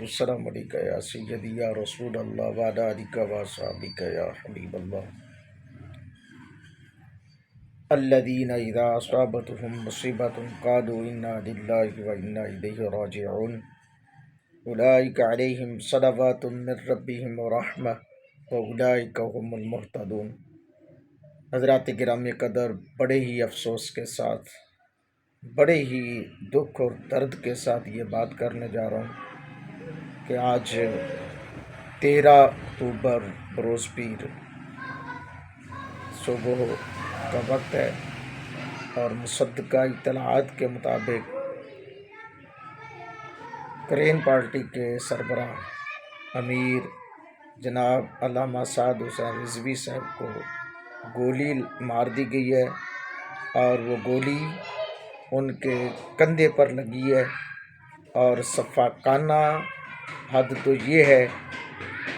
والسلام علیکہ یا سیدی یا رسول اللہ وعلی آلک و اصحابک یا حبیب اللہ الذین اذا اصابتهم مصیبۃ قالوا انا للہ و انا الیہ راجعون اولئک علیہم صلوات من ربہم ورحمہ واولئک هم المہتدون۔ حضرات گرامی قدر، بڑے ہی افسوس کے ساتھ، بڑے ہی دکھ اور درد کے ساتھ یہ بات کرنے جا رہا ہوں کہ آج 13 اکتوبر بروز پیر صبح کا وقت ہے اور مصدقہ اطلاعات کے مطابق کرین پارٹی کے سربراہ امیر جناب علامہ سعد حسین رضوی صاحب کو گولی مار دی گئی ہے اور وہ گولی ان کے کندھے پر لگی ہے، اور شفاقانہ حد تو یہ ہے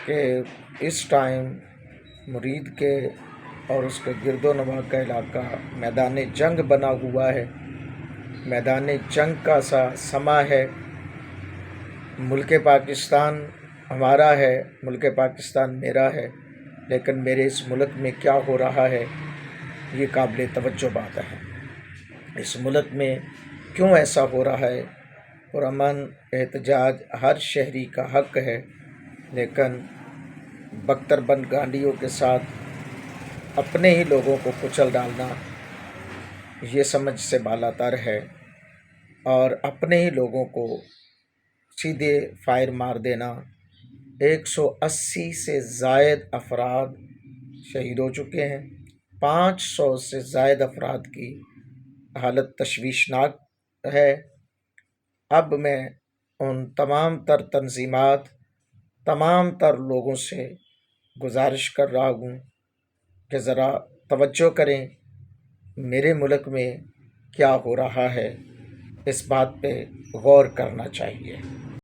کہ اس ٹائم مرید کے اور اس کے گرد و نواح کا علاقہ میدان جنگ بنا ہوا ہے، میدان جنگ کا سا سما ہے۔ ملک پاکستان ہمارا ہے، ملک پاکستان میرا ہے، لیکن میرے اس ملک میں کیا ہو رہا ہے یہ قابل توجہ بات ہے۔ اس ملک میں کیوں ایسا ہو رہا ہے؟ پرامن احتجاج ہر شہری کا حق ہے، لیکن بختر بند گانڈیوں کے ساتھ اپنے ہی لوگوں کو کچل ڈالنا یہ سمجھ سے بالاتر ہے، اور اپنے ہی لوگوں کو سیدھے فائر مار دینا۔ 180 سے زائد افراد شہید ہو چکے ہیں، 500 سے زائد افراد کی حالت تشویشناک ہے۔ اب میں ان تمام تر تنظیمات، تمام تر لوگوں سے گزارش کر رہا ہوں کہ ذرا توجہ کریں، میرے ملک میں کیا ہو رہا ہے، اس بات پہ غور کرنا چاہیے۔